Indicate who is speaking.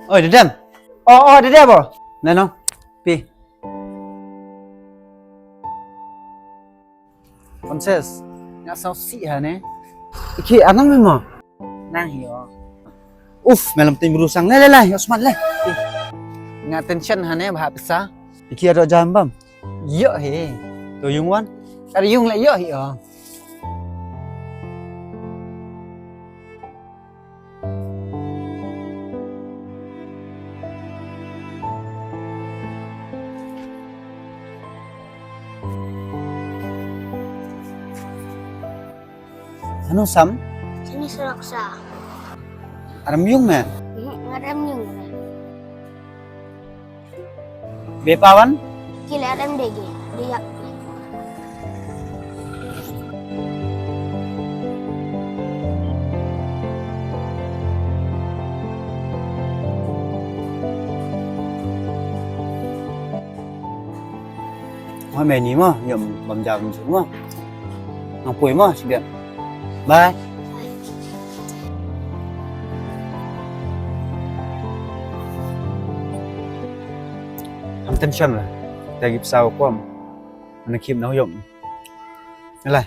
Speaker 1: Ôi đến đêm. Đến đêm rồi. Này nó. Pi. Princess. Nhà sao xị hả nè? Iki anak memang. Nang hiểu. Malam tim rusang. Lai, Osman lai. Nga tension hả nè bà bisa. Iki ada jambam. Iya he. Tuh yung wan. Ada yung lại iya hiểu. Ano sam?
Speaker 2: Sini seraksa.
Speaker 1: Ada yung mẹ.
Speaker 2: Ngadam yung.
Speaker 1: Bepawan?
Speaker 2: Kila adam dege. Dia.
Speaker 1: Thôi mẹ ní mà, nhầm bầm giàu mình xuống mà. Ngọc quỷ mà, chị Biện. Bye. Am tension lah. Lagi pesawat kuam. Mana kim nak huyum. Ni lah.